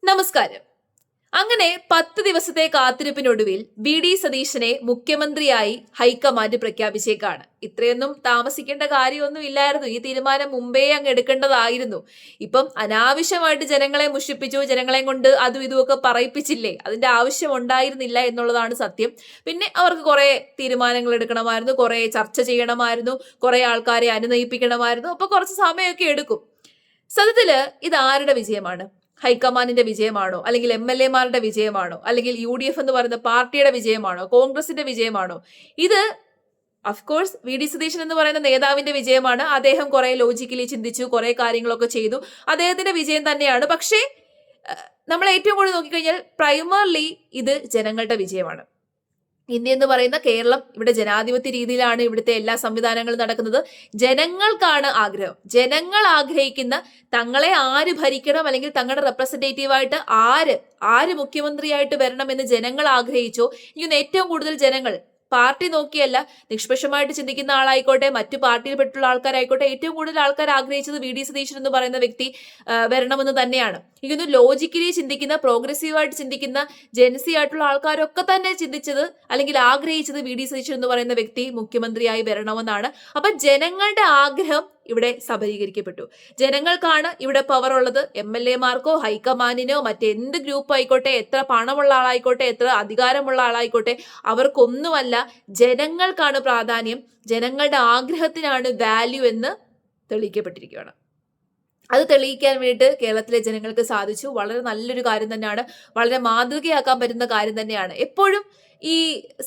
നമസ്കാരം. അങ്ങനെ 10 ദിവസത്തെ കാത്തിരിപ്പിനൊടുവിൽ വി സതീശനെ മുഖ്യമന്ത്രിയായി ഹൈക്കമാൻഡ് പ്രഖ്യാപിച്ചേക്കാണ്. ഇത്രയൊന്നും താമസിക്കേണ്ട കാര്യമൊന്നും ഇല്ലായിരുന്നു. ഈ തീരുമാനം മുമ്പേ അങ്ങ് എടുക്കേണ്ടതായിരുന്നു. ഇപ്പം അനാവശ്യമായിട്ട് ജനങ്ങളെ മുഷിപ്പിച്ചു, ജനങ്ങളെ കൊണ്ട് അതും ഇതുമൊക്കെ പറയിപ്പിച്ചില്ലേ, അതിന്റെ ആവശ്യം ഉണ്ടായിരുന്നില്ല എന്നുള്ളതാണ് സത്യം. പിന്നെ അവർക്ക് കുറെ തീരുമാനങ്ങൾ എടുക്കണമായിരുന്നു, കുറെ ചർച്ച ചെയ്യണമായിരുന്നു, കുറെ ആൾക്കാരെ അനുനയിപ്പിക്കണമായിരുന്നു. അപ്പൊ കുറച്ച് സമയമൊക്കെ എടുക്കും. സത്യത്തില് ഇത് ആരുടെ വിജയമാണ്? ഹൈക്കമാൻഡിന്റെ വിജയമാണോ, അല്ലെങ്കിൽ MLA മാരുടെ വിജയമാണോ, അല്ലെങ്കിൽ UDF എന്ന് പറയുന്ന പാർട്ടിയുടെ വിജയമാണോ, കോൺഗ്രസിന്റെ വിജയമാണോ? ഇത് അഫ്കോഴ്സ് സതീശൻ എന്ന് പറയുന്ന നേതാവിന്റെ വിജയമാണ്. അദ്ദേഹം കുറെ ലോജിക്കലി ചിന്തിച്ചു, കുറെ കാര്യങ്ങളൊക്കെ ചെയ്തു. അദ്ദേഹത്തിന്റെ വിജയം തന്നെയാണ്. പക്ഷേ നമ്മൾ ഏറ്റവും കൂടുതൽ നോക്കിക്കഴിഞ്ഞാൽ പ്രൈമർലി ഇത് ജനങ്ങളുടെ വിജയമാണ്. ഇന്ത്യ എന്ന് പറയുന്ന കേരളം, ഇവിടെ ജനാധിപത്യ രീതിയിലാണ് ഇവിടുത്തെ എല്ലാ സംവിധാനങ്ങളും നടക്കുന്നത്. ജനങ്ങൾക്കാണ് ആഗ്രഹം. ജനങ്ങൾ ആഗ്രഹിക്കുന്ന തങ്ങളെ ആര് ഭരിക്കണം, അല്ലെങ്കിൽ തങ്ങളുടെ റെപ്രസെന്റേറ്റീവായിട്ട് ആര് മുഖ്യമന്ത്രിയായിട്ട് വരണം എന്ന് ജനങ്ങൾ ആഗ്രഹിച്ചോ, എനിക്ക് ഏറ്റവും കൂടുതൽ ജനങ്ങൾ പാർട്ടി നോക്കിയല്ല, നിഷ്പക്ഷമായിട്ട് ചിന്തിക്കുന്ന ആളായിക്കോട്ടെ, മറ്റു പാർട്ടിയിൽപ്പെട്ടുള്ള ആൾക്കാരായിക്കോട്ടെ, ഏറ്റവും കൂടുതൽ ആൾക്കാർ ആഗ്രഹിച്ചത് സതീശൻ എന്ന് പറയുന്ന വ്യക്തി വരണമെന്ന് തന്നെയാണ്. എനിക്കൊന്ന് ലോജിക്കലി ചിന്തിക്കുന്ന, പ്രോഗ്രസീവായിട്ട് ചിന്തിക്കുന്ന, ജെൻസി ആയിട്ടുള്ള ആൾക്കാരൊക്കെ തന്നെ ചിന്തിച്ചത് അല്ലെങ്കിൽ ആഗ്രഹിച്ചത് സതീശൻ എന്ന് പറയുന്ന വ്യക്തി മുഖ്യമന്ത്രിയായി വരണമെന്നാണ്. അപ്പൊ ജനങ്ങളുടെ ആഗ്രഹം ഇവിടെ സബലീകരിക്കപ്പെട്ടു. ജനങ്ങൾക്കാണ് ഇവിടെ പവർ ഉള്ളത്. MLA മാർക്കോ ഹൈക്കമാൻഡിനോ മറ്റെന്ത് ഗ്രൂപ്പ് ആയിക്കോട്ടെ, എത്ര പണമുള്ള ആളായിക്കോട്ടെ, എത്ര അധികാരമുള്ള ആളായിക്കോട്ടെ, അവർക്കൊന്നുമല്ല. ജനങ്ങൾക്കാണ് പ്രാധാന്യം, ജനങ്ങളുടെ ആഗ്രഹത്തിനാണ് വാല്യൂ എന്ന് തെളിയിക്കപ്പെട്ടിരിക്കുകയാണ്. അത് തെളിയിക്കാൻ വേണ്ടിയിട്ട് കേരളത്തിലെ ജനങ്ങൾക്ക് സാധിച്ചു. വളരെ നല്ലൊരു കാര്യം തന്നെയാണ്, വളരെ മാതൃകയാക്കാൻ പറ്റുന്ന കാര്യം തന്നെയാണ്. എപ്പോഴും ഈ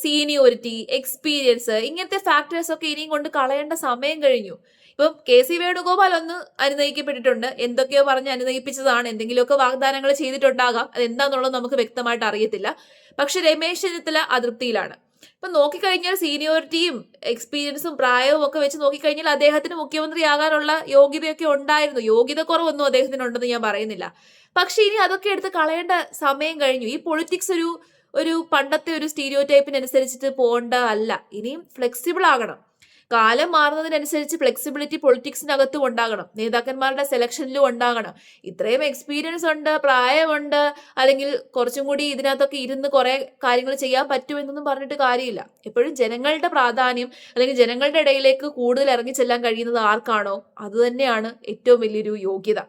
സീനിയോറിറ്റി, എക്സ്പീരിയൻസ്, ഇങ്ങനത്തെ ഫാക്ടേഴ്സ് ഒക്കെ ഇനിയും കൊണ്ട് കളയേണ്ട സമയം കഴിഞ്ഞു. ഇപ്പം KC വേണുഗോപാൽ ഒന്ന് അനുനയിക്കപ്പെട്ടിട്ടുണ്ട്. എന്തൊക്കെയോ പറഞ്ഞ് അനുനയിപ്പിച്ചതാണ്. എന്തെങ്കിലുമൊക്കെ വാഗ്ദാനങ്ങൾ ചെയ്തിട്ടുണ്ടാകാം. അത് എന്താണെന്നുള്ളത് നമുക്ക് വ്യക്തമായിട്ട് അറിയത്തില്ല. പക്ഷെ രമേശ് ചെന്നിത്തല അതൃപ്തിയിലാണ്. ഇപ്പൊ നോക്കിക്കഴിഞ്ഞാൽ സീനിയോറിറ്റിയും എക്സ്പീരിയൻസും പ്രായവും ഒക്കെ വെച്ച് നോക്കിക്കഴിഞ്ഞാൽ അദ്ദേഹത്തിന് മുഖ്യമന്ത്രിയാകാനുള്ള യോഗ്യതയൊക്കെ ഉണ്ടായിരുന്നു. യോഗ്യത കുറവൊന്നും അദ്ദേഹത്തിന് ഉണ്ടെന്ന് ഞാൻ പറയുന്നില്ല. പക്ഷെ ഇനി അതൊക്കെ എടുത്ത് കളയേണ്ട സമയം കഴിഞ്ഞു. ഈ പൊളിറ്റിക്സ് ഒരു പണ്ടത്തെ ഒരു സ്റ്റീരിയോ ടൈപ്പിനനുസരിച്ചിട്ട് പോകേണ്ട അല്ല. ഇനിയും ഫ്ലെക്സിബിൾ ആകണം. കാലം മാറുന്നതിനനുസരിച്ച് ഫ്ലെക്സിബിലിറ്റി പൊളിറ്റിക്സിനകത്തും ഉണ്ടാകണം, നേതാക്കന്മാരുടെ സെലക്ഷനിലും ഉണ്ടാകണം. ഇത്രയും എക്സ്പീരിയൻസ് ഉണ്ട്, പ്രായമുണ്ട്, അല്ലെങ്കിൽ കുറച്ചും കൂടി ഇതിനകത്തൊക്കെ ഇരുന്ന് കുറെ കാര്യങ്ങൾ ചെയ്യാൻ പറ്റുമെന്നൊന്നും പറഞ്ഞിട്ട് കാര്യമില്ല. എപ്പോഴും ജനങ്ങളുടെ പ്രാധാന്യം, അല്ലെങ്കിൽ ജനങ്ങളുടെ ഇടയിലേക്ക് കൂടുതൽ ഇറങ്ങിച്ചെല്ലാൻ കഴിയുന്നത് ആർക്കാണോ അത് തന്നെയാണ് ഏറ്റവും വലിയൊരു യോഗ്യത.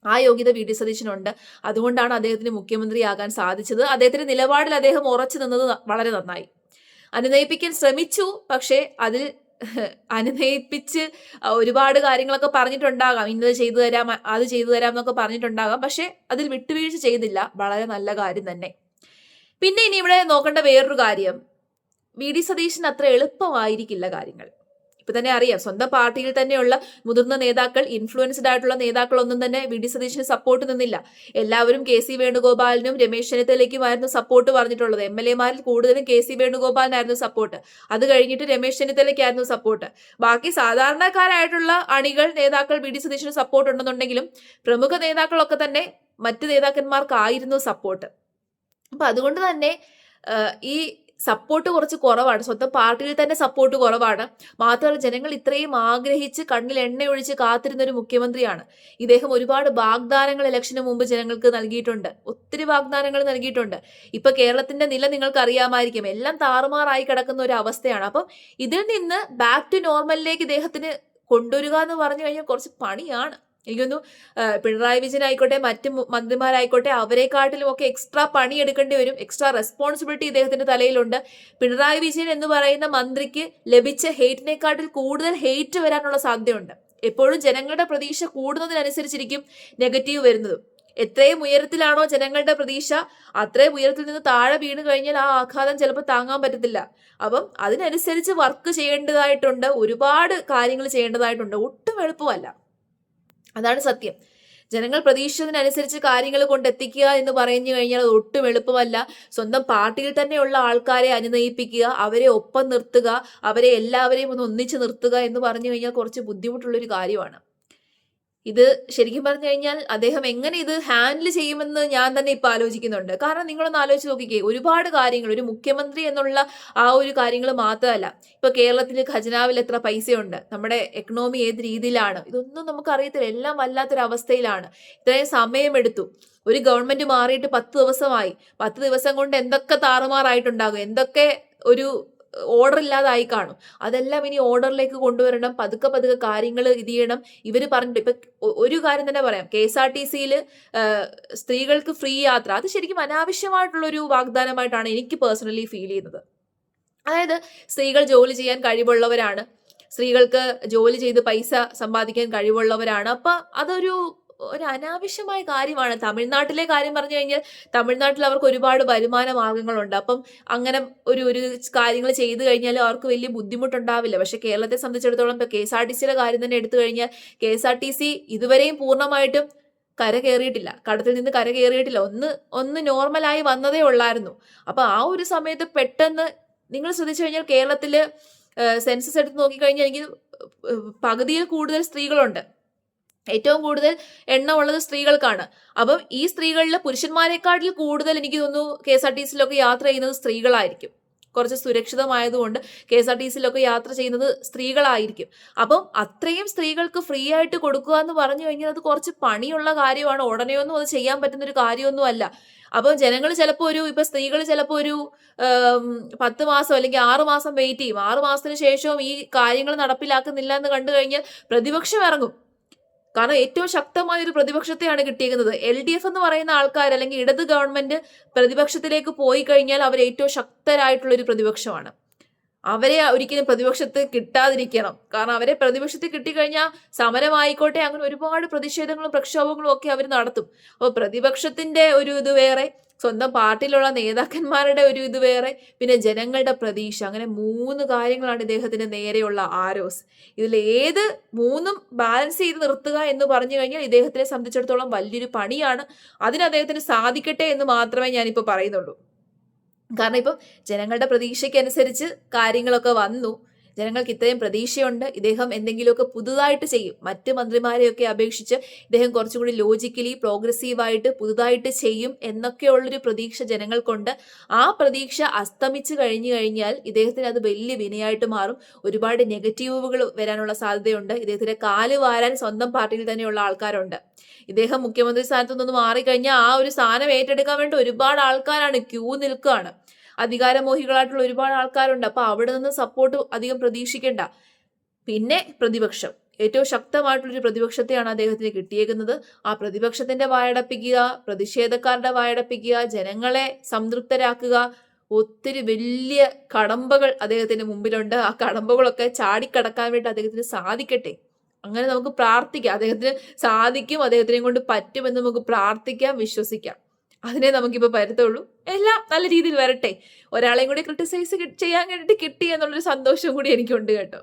ആ യോഗ്യത സതീശനുണ്ട്. അതുകൊണ്ടാണ് അദ്ദേഹത്തിന് മുഖ്യമന്ത്രിയാകാൻ സാധിച്ചത്. അദ്ദേഹത്തിന്റെ നിലപാടിൽ അദ്ദേഹം ഉറച്ചു നിന്നത് വളരെ നന്നായി. അനുനയിപ്പിക്കാൻ ശ്രമിച്ചു, പക്ഷേ അതിൽ അനുനയിപ്പിച്ച് ഒരുപാട് കാര്യങ്ങളൊക്കെ പറഞ്ഞിട്ടുണ്ടാകാം. ഇന്നത് ചെയ്തു തരാം, അത് ചെയ്തു തരാം എന്നൊക്കെ പറഞ്ഞിട്ടുണ്ടാകാം. പക്ഷെ അതിൽ വിട്ടുവീഴ്ച ചെയ്തില്ല. വളരെ നല്ല കാര്യം തന്നെ. പിന്നെ ഇനി ഇവിടെ നോക്കേണ്ട വേറൊരു കാര്യം, സതീശന് അത്ര എളുപ്പമായിരിക്കില്ല കാര്യങ്ങൾ. ഇപ്പൊ തന്നെ അറിയാം, സ്വന്തം പാർട്ടിയിൽ തന്നെയുള്ള മുതിർന്ന നേതാക്കൾ, ഇൻഫ്ലുവൻസ്ഡ് ആയിട്ടുള്ള നേതാക്കളൊന്നും തന്നെ സതീശന് സപ്പോർട്ട് നിന്നില്ല. എല്ലാവരും KC വേണുഗോപാലിനും രമേശ് ചെന്നിത്തലയ്ക്കുമായിരുന്നു സപ്പോർട്ട് പറഞ്ഞിട്ടുള്ളത്. MLA മാരിൽ കൂടുതലും KC വേണുഗോപാലിനായിരുന്നു സപ്പോർട്ട്. അത് കഴിഞ്ഞിട്ട് രമേശ് ചെന്നിത്തലയ്ക്കായിരുന്നു സപ്പോർട്ട്. ബാക്കി സാധാരണക്കാരായിട്ടുള്ള അണികൾ, നേതാക്കൾ സതീശന് സപ്പോർട്ട് ഉണ്ടെന്നുണ്ടെങ്കിലും പ്രമുഖ നേതാക്കളൊക്കെ തന്നെ മറ്റ് നേതാക്കന്മാർക്കായിരുന്നു സപ്പോർട്ട്. അപ്പൊ അതുകൊണ്ട് തന്നെ ഈ സപ്പോർട്ട് കുറച്ച് കുറവാണ്. സ്വന്തം പാർട്ടിയിൽ തന്നെ സപ്പോർട്ട് കുറവാണ്. മാത്രമല്ല, ജനങ്ങൾ ഇത്രയും ആഗ്രഹിച്ച് കണ്ണിൽ എണ്ണയൊഴിച്ച് കാത്തിരുന്ന ഒരു മുഖ്യമന്ത്രിയാണ് ഇദ്ദേഹം. ഒരുപാട് വാഗ്ദാനങ്ങൾ ഇലക്ഷന് മുമ്പ് ജനങ്ങൾക്ക് നൽകിയിട്ടുണ്ട്. ഒത്തിരി വാഗ്ദാനങ്ങൾ നൽകിയിട്ടുണ്ട്. ഇപ്പൊ കേരളത്തിന്റെ നില നിങ്ങൾക്ക് അറിയാമായിരിക്കും. എല്ലാം താറുമാറായി കിടക്കുന്ന ഒരു അവസ്ഥയാണ്. അപ്പം ഇതിൽ നിന്ന് ബാക്ക് ടു നോർമലിലേക്ക് ഇദ്ദേഹത്തിന് കൊണ്ടുവരിക എന്ന് പറഞ്ഞു കഴിഞ്ഞാൽ കുറച്ച് പണിയാണ്. എനിക്കൊന്നു പിണറായി വിജയൻ ആയിക്കോട്ടെ, മറ്റ് മന്ത്രിമാരായിക്കോട്ടെ, അവരെക്കാട്ടിലും ഒക്കെ എക്സ്ട്രാ പണി എടുക്കേണ്ടി വരും. എക്സ്ട്രാ റെസ്പോൺസിബിലിറ്റി ഇദ്ദേഹത്തിന്റെ തലയിലുണ്ട്. പിണറായി വിജയൻ എന്ന് പറയുന്ന മന്ത്രിക്ക് ലഭിച്ച ഹെയ്റ്റിനെക്കാട്ടിൽ കൂടുതൽ ഹെയ്റ്റ് വരാനുള്ള സാധ്യതയുണ്ട്. എപ്പോഴും ജനങ്ങളുടെ പ്രതീക്ഷ കൂടുന്നതിനനുസരിച്ചിരിക്കും നെഗറ്റീവ് വരുന്നത്. എത്രയും ഉയരത്തിലാണോ ജനങ്ങളുടെ പ്രതീക്ഷ, അത്രയും ഉയരത്തിൽ നിന്ന് താഴെ വീണ് കഴിഞ്ഞാൽ ആ ആഘാതം ചിലപ്പോൾ താങ്ങാൻ പറ്റത്തില്ല. അപ്പം അതിനനുസരിച്ച് വർക്ക് ചെയ്യേണ്ടതായിട്ടുണ്ട്, ഒരുപാട് കാര്യങ്ങൾ ചെയ്യേണ്ടതായിട്ടുണ്ട്. ഒട്ടും എളുപ്പമല്ല, അതാണ് സത്യം. ജനങ്ങൾ പ്രതീക്ഷിച്ചതിനനുസരിച്ച് കാര്യങ്ങൾ കൊണ്ടെത്തിക്കുക എന്ന് പറഞ്ഞു കഴിഞ്ഞാൽ അത് ഒട്ടും എളുപ്പമല്ല. സ്വന്തം പാർട്ടിയിൽ തന്നെയുള്ള ആൾക്കാരെ അനുനയിപ്പിക്കുക, അവരെ ഒപ്പം നിർത്തുക, അവരെ എല്ലാവരെയും ഒന്ന് ഒന്നിച്ച് നിർത്തുക എന്ന് പറഞ്ഞു കഴിഞ്ഞാൽ കുറച്ച് ബുദ്ധിമുട്ടുള്ളൊരു കാര്യമാണ്. ഇത് ശരിക്കും പറഞ്ഞു കഴിഞ്ഞാൽ അദ്ദേഹം എങ്ങനെ ഇത് ഹാൻഡിൽ ചെയ്യുമെന്ന് ഞാൻ തന്നെ ഇപ്പൊ ആലോചിക്കുന്നുണ്ട്. കാരണം നിങ്ങളൊന്ന് ആലോചിച്ച് നോക്കിക്കേ, ഒരുപാട് കാര്യങ്ങൾ ഒരു മുഖ്യമന്ത്രി എന്നുള്ള ആ ഒരു കാര്യങ്ങൾ മാത്രമല്ല, ഇപ്പൊ കേരളത്തിൽ ഖജനാവിൽ എത്ര പൈസയുണ്ട്, നമ്മുടെ എക്കണോമി ഏത് രീതിയിലാണ്, ഇതൊന്നും നമുക്ക് അറിയത്തില്ല. എല്ലാം വല്ലാത്തൊരു അവസ്ഥയിലാണ്. ഇത്രയും സമയമെടുത്തു. ഒരു ഗവൺമെന്റ് മാറിയിട്ട് 10 ദിവസമായി. 10 ദിവസം കൊണ്ട് എന്തൊക്കെ താറുമാറായിട്ടുണ്ടാകും, എന്തൊക്കെ ഒരു ഓർഡർ ഇല്ലാതായി കാണും. അതെല്ലാം ഇനി ഓർഡറിലേക്ക് കൊണ്ടുവരണം. പതുക്കെ പതുക്കെ കാര്യങ്ങൾ ഇത് ചെയ്യണം. ഇവര് പറഞ്ഞിട്ട് ഇപ്പൊ ഒരു കാര്യം തന്നെ പറയാം. KSRTCയിൽ സ്ത്രീകൾക്ക് ഫ്രീ യാത്ര, അത് ശരിക്കും അനാവശ്യമായിട്ടുള്ള ഒരു വാഗ്ദാനമായിട്ടാണ് എനിക്ക് പേഴ്സണലി ഫീൽ ചെയ്യുന്നത്. അതായത് സ്ത്രീകൾ ജോലി ചെയ്യാൻ കഴിവുള്ളവരാണ്, സ്ത്രീകൾക്ക് ജോലി ചെയ്ത് പൈസ സമ്പാദിക്കാൻ കഴിവുള്ളവരാണ്. അപ്പൊ അതൊരു ഒരു അനാവശ്യമായ കാര്യമാണ്. തമിഴ്നാട്ടിലെ കാര്യം പറഞ്ഞു കഴിഞ്ഞാൽ തമിഴ്നാട്ടിൽ അവർക്ക് ഒരുപാട് വരുമാന മാർഗങ്ങളുണ്ട്. അപ്പം അങ്ങനെ ഒരു ഒരു കാര്യങ്ങൾ ചെയ്തു കഴിഞ്ഞാൽ അവർക്ക് വലിയ ബുദ്ധിമുട്ടുണ്ടാവില്ല. പക്ഷെ കേരളത്തെ സംബന്ധിച്ചിടത്തോളം ഇപ്പൊ KSRTCയുടെ കാര്യം തന്നെ എടുത്തു കഴിഞ്ഞാൽ KSRTC ഇതുവരെയും പൂർണ്ണമായിട്ടും കര കയറിയിട്ടില്ല, കടത്തിൽ നിന്ന് കര കയറിയിട്ടില്ല. ഒന്ന് നോർമലായി വന്നതേ ഉള്ളായിരുന്നു. അപ്പൊ ആ ഒരു സമയത്ത് പെട്ടെന്ന് നിങ്ങൾ ശ്രദ്ധിച്ചു കഴിഞ്ഞാൽ കേരളത്തില് സെൻസസ് എടുത്ത് നോക്കിക്കഴിഞ്ഞാൽ എനിക്ക് പകുതിയിൽ കൂടുതൽ സ്ത്രീകളുണ്ട്. ഏറ്റവും കൂടുതൽ എണ്ണം ഉള്ളത് സ്ത്രീകൾക്കാണ്. അപ്പം ഈ സ്ത്രീകളിൽ പുരുഷന്മാരെക്കാട്ടിൽ കൂടുതൽ എനിക്ക് തോന്നുന്നു KSRTCയിലൊക്കെ യാത്ര ചെയ്യുന്നത് സ്ത്രീകളായിരിക്കും. കുറച്ച് സുരക്ഷിതമായതുകൊണ്ട് KSRTCയിലൊക്കെ യാത്ര ചെയ്യുന്നത് സ്ത്രീകളായിരിക്കും. അപ്പം അത്രയും സ്ത്രീകൾക്ക് ഫ്രീ ആയിട്ട് കൊടുക്കുക എന്ന് പറഞ്ഞു കഴിഞ്ഞാൽ അത് കുറച്ച് പണിയുള്ള കാര്യമാണ്. ഉടനെയൊന്നും അത് ചെയ്യാൻ പറ്റുന്ന ഒരു കാര്യമൊന്നും അല്ല. അപ്പം ജനങ്ങൾ ചിലപ്പോൾ ഇപ്പൊ സ്ത്രീകൾ ചിലപ്പോൾ ഒരു 10 മാസം അല്ലെങ്കിൽ 6 മാസം വെയിറ്റ് ചെയ്യും. 6 മാസത്തിന് ശേഷവും ഈ കാര്യങ്ങൾ നടപ്പിലാക്കുന്നില്ല എന്ന് കണ്ടു കഴിഞ്ഞാൽ പ്രതിപക്ഷം ഇറങ്ങും. കാരണം ഏറ്റവും ശക്തമായ ഒരു പ്രതിപക്ഷത്തെയാണ് കിട്ടിയിരിക്കുന്നത്. LDF എന്ന് പറയുന്ന ആൾക്കാർ അല്ലെങ്കിൽ ഇടത് ഗവൺമെന്റ് പ്രതിപക്ഷത്തിലേക്ക് പോയി കഴിഞ്ഞാൽ അവർ ഏറ്റവും ശക്തരായിട്ടുള്ള ഒരു പ്രതിപക്ഷമാണ്. അവരെ ഒരിക്കലും പ്രതിപക്ഷത്ത് കിട്ടാതിരിക്കണം. കാരണം അവരെ പ്രതിപക്ഷത്തിൽ കിട്ടിക്കഴിഞ്ഞാൽ സമരമായിക്കോട്ടെ, അങ്ങനെ ഒരുപാട് പ്രതിഷേധങ്ങളും പ്രക്ഷോഭങ്ങളും ഒക്കെ അവർ നടത്തും. അപ്പോൾ പ്രതിപക്ഷത്തിന്റെ ഒരു ഇത് വേറെ, സ്വന്തം പാർട്ടിയിലുള്ള നേതാക്കന്മാരുടെ ഒരു ഇത് വേറെ, പിന്നെ ജനങ്ങളുടെ പ്രതീക്ഷ, അങ്ങനെ 3 കാര്യങ്ങളാണ് ഇദ്ദേഹത്തിന് നേരെയുള്ള ആരോസ്. ഇതിൽ ഏത് 3ഉം ബാലൻസ് ചെയ്ത് നിർത്തുക എന്ന് പറഞ്ഞു കഴിഞ്ഞാൽ ഇദ്ദേഹത്തിനെ സംബന്ധിച്ചിടത്തോളം വലിയൊരു പണിയാണ്. അതിന് അദ്ദേഹത്തിന് സാധിക്കട്ടെ എന്ന് മാത്രമേ ഞാനിപ്പോൾ പറയുന്നുള്ളൂ. കാരണം ഇപ്പം ജനങ്ങളുടെ പ്രതീക്ഷയ്ക്കനുസരിച്ച് കാര്യങ്ങളൊക്കെ വന്നു. ജനങ്ങൾക്ക് ഇത്രയും പ്രതീക്ഷയുണ്ട്, ഇദ്ദേഹം എന്തെങ്കിലുമൊക്കെ പുതുതായിട്ട് ചെയ്യും. മറ്റ് മന്ത്രിമാരെയൊക്കെ അപേക്ഷിച്ച് ഇദ്ദേഹം കുറച്ചും കൂടി ലോജിക്കലി പ്രോഗ്രസീവായിട്ട് പുതുതായിട്ട് ചെയ്യും എന്നൊക്കെയുള്ളൊരു പ്രതീക്ഷ ജനങ്ങൾക്കുണ്ട്. ആ പ്രതീക്ഷ അസ്തമിച്ചു കഴിഞ്ഞു കഴിഞ്ഞാൽ ഇദ്ദേഹത്തിന് അത് വലിയ വിനയായിട്ട് മാറും. ഒരുപാട് നെഗറ്റീവുകൾ വരാനുള്ള സാധ്യതയുണ്ട്. ഇദ്ദേഹത്തിന്റെ കാല് വാരാൻ സ്വന്തം പാർട്ടിയിൽ തന്നെയുള്ള ആൾക്കാരുണ്ട്. ഇദ്ദേഹം മുഖ്യമന്ത്രി സ്ഥാനത്തു നിന്ന് മാറിക്കഴിഞ്ഞാൽ ആ ഒരു സ്ഥാനം ഏറ്റെടുക്കാൻ വേണ്ടി ഒരുപാട് ആൾക്കാരാണ് ക്യൂ നിൽക്കുകയാണ്. അധികാരമോഹികളായിട്ടുള്ള ഒരുപാട് ആൾക്കാരുണ്ട്. അപ്പൊ അവിടെ നിന്ന് സപ്പോർട്ട് അധികം പ്രതീക്ഷിക്കേണ്ട. പിന്നെ പ്രതിപക്ഷം, ഏറ്റവും ശക്തമായിട്ടുള്ളൊരു പ്രതിപക്ഷത്തെയാണ് അദ്ദേഹത്തിന് കിട്ടിയേക്കുന്നത്. ആ പ്രതിപക്ഷത്തിന്റെ വായടപ്പിക്കുക, പ്രതിഷേധക്കാരുടെ വായടപ്പിക്കുക, ജനങ്ങളെ സംതൃപ്തരാക്കുക, ഒത്തിരി വലിയ കടമ്പകൾ അദ്ദേഹത്തിന് മുമ്പിലുണ്ട്. ആ കടമ്പകളൊക്കെ ചാടിക്കടക്കാൻ വേണ്ടി അദ്ദേഹത്തിന് സാധിക്കട്ടെ. അങ്ങനെ നമുക്ക് പ്രാർത്ഥിക്കാം. അദ്ദേഹത്തിന് സാധിക്കും, അദ്ദേഹത്തിനെ കൊണ്ട് പറ്റുമെന്ന് നമുക്ക് പ്രാർത്ഥിക്കാം, വിശ്വസിക്കാം. അതിനെ നമുക്കിപ്പോ പറ്റത്തുള്ളൂ. എല്ലാം നല്ല രീതിയിൽ വരട്ടെ. ഒരാളെയും കൂടി ക്രിട്ടിസൈസ് ചെയ്യാൻ വേണ്ടിയിട്ട് കിട്ടി എന്നുള്ളൊരു സന്തോഷം കൂടി എനിക്കുണ്ട് കേട്ടോ.